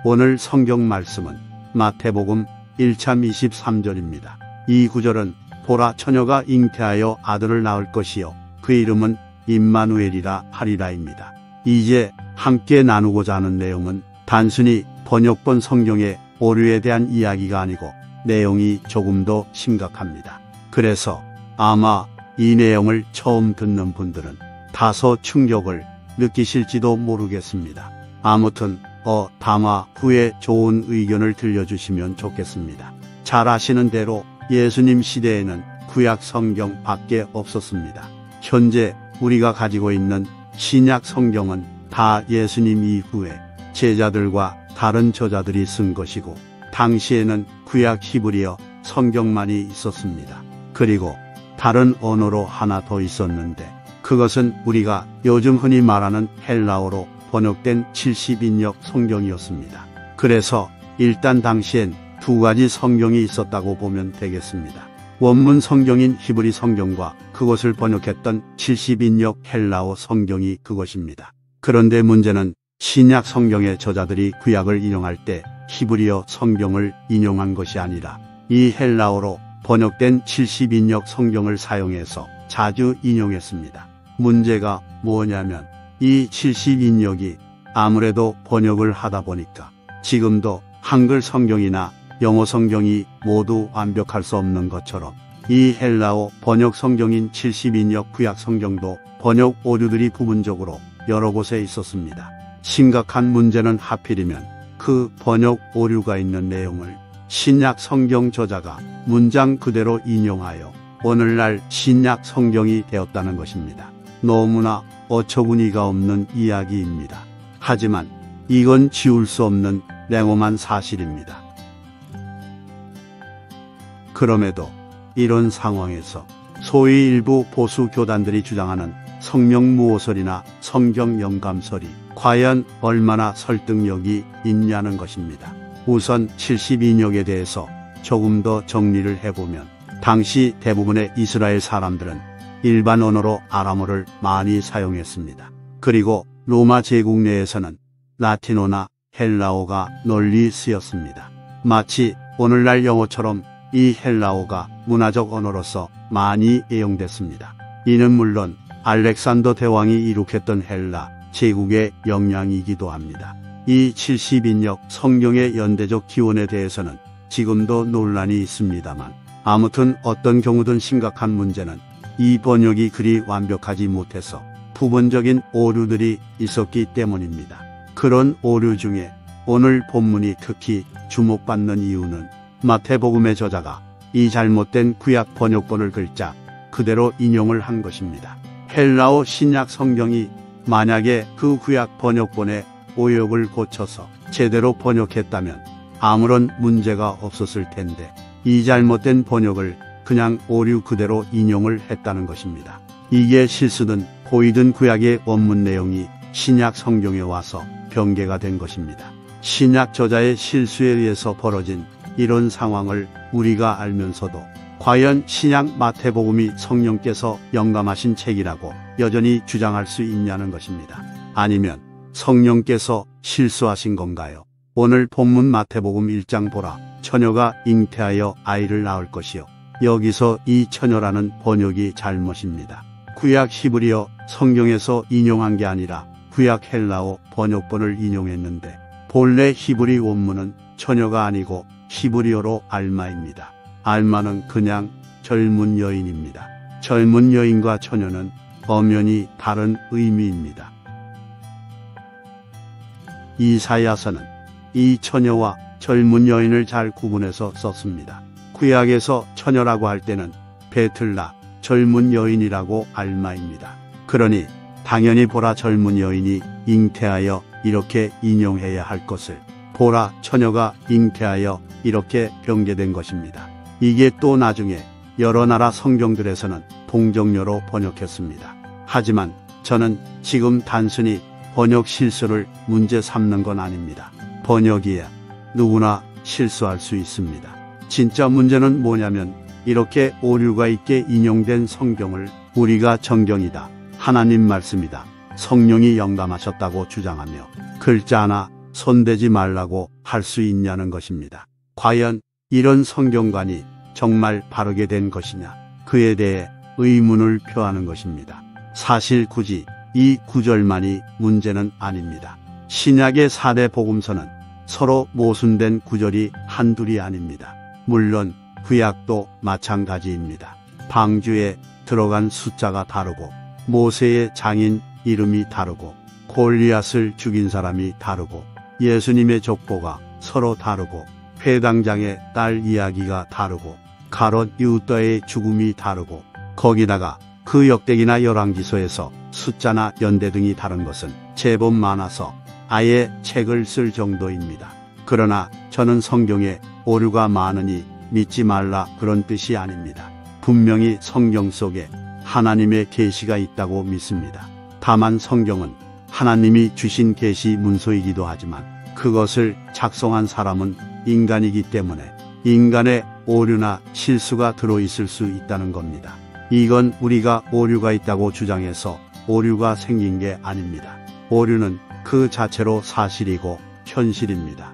오늘 성경 말씀은 마태복음 1장 23절입니다. 이 구절은 보라 처녀가 잉태하여 아들을 낳을 것이요 그 이름은 임마누엘이라 하리라입니다. 이제 함께 나누고자 하는 내용은 단순히 번역본 성경의 오류에 대한 이야기가 아니고 내용이 조금 더 심각합니다. 그래서 아마 이 내용을 처음 듣는 분들은 다소 충격을 느끼실지도 모르겠습니다. 아무튼 담화 후에 좋은 의견을 들려주시면 좋겠습니다. 잘 아시는 대로 예수님 시대에는 구약 성경 밖에 없었습니다. 현재 우리가 가지고 있는 신약 성경은 다 예수님 이후에 제자들과 다른 저자들이 쓴 것이고 당시에는 구약 히브리어 성경만이 있었습니다. 그리고 다른 언어로 하나 더 있었는데 그것은 우리가 요즘 흔히 말하는 헬라어로 번역된 70인역 성경이었습니다. 그래서 일단 당시엔 두 가지 성경이 있었다고 보면 되겠습니다. 원문 성경인 히브리 성경과 그것을 번역했던 70인역 헬라어 성경이 그것입니다. 그런데 문제는 신약 성경의 저자들이 구약을 인용할 때 히브리어 성경을 인용한 것이 아니라 이 헬라어로 번역된 70인역 성경을 사용해서 자주 인용했습니다. 문제가 뭐냐면 이 70인역이 아무래도 번역을 하다 보니까 지금도 한글 성경이나 영어 성경이 모두 완벽할 수 없는 것처럼 이 헬라어 번역 성경인 70인역 구약 성경도 번역 오류들이 부분적으로 여러 곳에 있었습니다. 심각한 문제는 하필이면 그 번역 오류가 있는 내용을 신약 성경 저자가 문장 그대로 인용하여 오늘날 신약 성경이 되었다는 것입니다. 너무나 어처구니가 없는 이야기입니다. 하지만 이건 지울 수 없는 냉엄한 사실입니다. 그럼에도 이런 상황에서 소위 일부 보수 교단들이 주장하는 성령무호설이나 성경 영감설이 과연 얼마나 설득력이 있냐는 것입니다. 우선 70인역에 대해서 조금 더 정리를 해보면 당시 대부분의 이스라엘 사람들은 일반 언어로 아람어를 많이 사용했습니다. 그리고 로마 제국 내에서는 라틴어나 헬라어가 널리 쓰였습니다. 마치 오늘날 영어처럼 이 헬라어가 문화적 언어로서 많이 애용됐습니다. 이는 물론 알렉산더 대왕이 이룩했던 헬라 제국의 영향이기도 합니다. 이 70인역 성경의 연대적 기원에 대해서는 지금도 논란이 있습니다만 아무튼 어떤 경우든 심각한 문제는 이 번역이 그리 완벽하지 못해서 부분적인 오류들이 있었기 때문입니다. 그런 오류 중에 오늘 본문이 특히 주목받는 이유는 마태복음의 저자가 이 잘못된 구약 번역본을 글자 그대로 인용을 한 것입니다. 헬라어 신약 성경이 만약에 그 구약 번역본의 오역을 고쳐서 제대로 번역했다면 아무런 문제가 없었을 텐데 이 잘못된 번역을 그냥 오류 그대로 인용을 했다는 것입니다. 이게 실수든 고의든 구약의 원문 내용이 신약 성경에 와서 변개가 된 것입니다. 신약 저자의 실수에 의해서 벌어진 이런 상황을 우리가 알면서도 과연 신약 마태복음이 성령께서 영감하신 책이라고 여전히 주장할 수 있냐는 것입니다. 아니면 성령께서 실수하신 건가요? 오늘 본문 마태복음 1장 보라 처녀가 잉태하여 아이를 낳을 것이요. 여기서 이 처녀라는 번역이 잘못입니다. 구약 히브리어 성경에서 인용한 게 아니라 구약 헬라어 번역본을 인용했는데 본래 히브리 원문은 처녀가 아니고 히브리어로 알마입니다. 알마는 그냥 젊은 여인입니다. 젊은 여인과 처녀는 엄연히 다른 의미입니다. 이사야서는 이 처녀와 젊은 여인을 잘 구분해서 썼습니다. 구약에서 처녀라고 할 때는 베틀라, 젊은 여인이라고 알마입니다. 그러니 당연히 보라 젊은 여인이 잉태하여 이렇게 인용해야 할 것을 보라 처녀가 잉태하여 이렇게 변개된 것입니다. 이게 또 나중에 여러 나라 성경들에서는 동정녀로 번역했습니다. 하지만 저는 지금 단순히 번역 실수를 문제 삼는 건 아닙니다. 번역이야 누구나 실수할 수 있습니다. 진짜 문제는 뭐냐면 이렇게 오류가 있게 인용된 성경을 우리가 정경이다, 하나님 말씀이다, 성령이 영감하셨다고 주장하며 글자 하나 손대지 말라고 할 수 있냐는 것입니다. 과연 이런 성경관이 정말 바르게 된 것이냐, 그에 대해 의문을 표하는 것입니다. 사실 굳이 이 구절만이 문제는 아닙니다. 신약의 4대 복음서는 서로 모순된 구절이 한둘이 아닙니다. 물론 구약도 마찬가지입니다. 방주에 들어간 숫자가 다르고, 모세의 장인 이름이 다르고, 골리앗을 죽인 사람이 다르고, 예수님의 족보가 서로 다르고, 회당장의 딸 이야기가 다르고, 가롯 유다의 죽음이 다르고, 거기다가 그 역대기나 열왕기서에서 숫자나 연대 등이 다른 것은 제법 많아서 아예 책을 쓸 정도입니다. 그러나 저는 성경에 오류가 많으니 믿지 말라 그런 뜻이 아닙니다. 분명히 성경 속에 하나님의 계시가 있다고 믿습니다. 다만 성경은 하나님이 주신 계시 문서이기도 하지만 그것을 작성한 사람은 인간이기 때문에 인간의 오류나 실수가 들어있을 수 있다는 겁니다. 이건 우리가 오류가 있다고 주장해서 오류가 생긴 게 아닙니다. 오류는 그 자체로 사실이고 현실입니다.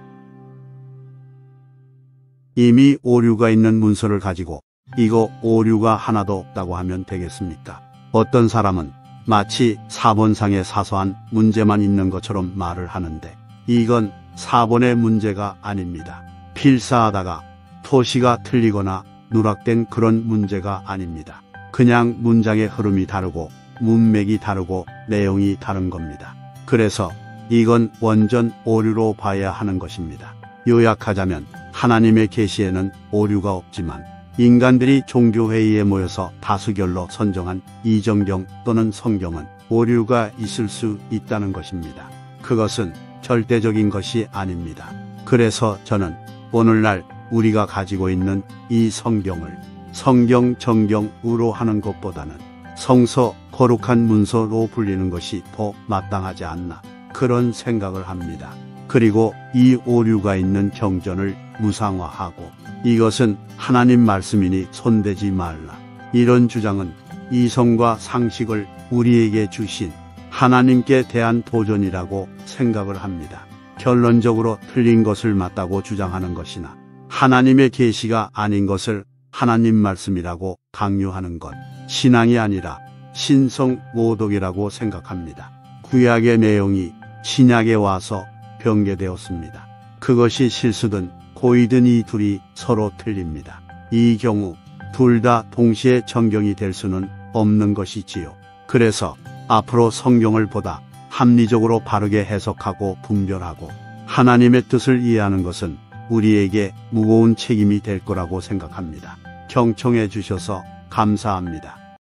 이미 오류가 있는 문서를 가지고 이거 오류가 하나도 없다고 하면 되겠습니까? 어떤 사람은 마치 사본상에 사소한 문제만 있는 것처럼 말을 하는데 이건 사본의 문제가 아닙니다. 필사하다가 토시가 틀리거나 누락된 그런 문제가 아닙니다. 그냥 문장의 흐름이 다르고 문맥이 다르고 내용이 다른 겁니다. 그래서 이건 완전 오류로 봐야 하는 것입니다. 요약하자면 하나님의 계시에는 오류가 없지만 인간들이 종교회의에 모여서 다수결로 선정한 이정경 또는 성경은 오류가 있을 수 있다는 것입니다. 그것은 절대적인 것이 아닙니다. 그래서 저는 오늘날 우리가 가지고 있는 이 성경을 성경 정경으로 하는 것보다는 성서 거룩한 문서로 불리는 것이 더 마땅하지 않나 그런 생각을 합니다. 그리고 이 오류가 있는 경전을 무상화하고 이것은 하나님 말씀이니 손대지 말라, 이런 주장은 이성과 상식을 우리에게 주신 하나님께 대한 도전이라고 생각을 합니다. 결론적으로 틀린 것을 맞다고 주장하는 것이나 하나님의 계시가 아닌 것을 하나님 말씀이라고 강요하는 것, 신앙이 아니라 신성 모독이라고 생각합니다. 구약의 내용이 신약에 와서 변개되었습니다. 그것이 실수든 고의든 이 둘이 서로 틀립니다. 이 경우 둘 다 동시에 정경이 될 수는 없는 것이지요. 그래서 앞으로 성경을 보다 합리적으로 바르게 해석하고 분별하고 하나님의 뜻을 이해하는 것은 우리에게 무거운 책임이 될 거라고 생각합니다. 경청해 주셔서 감사합니다.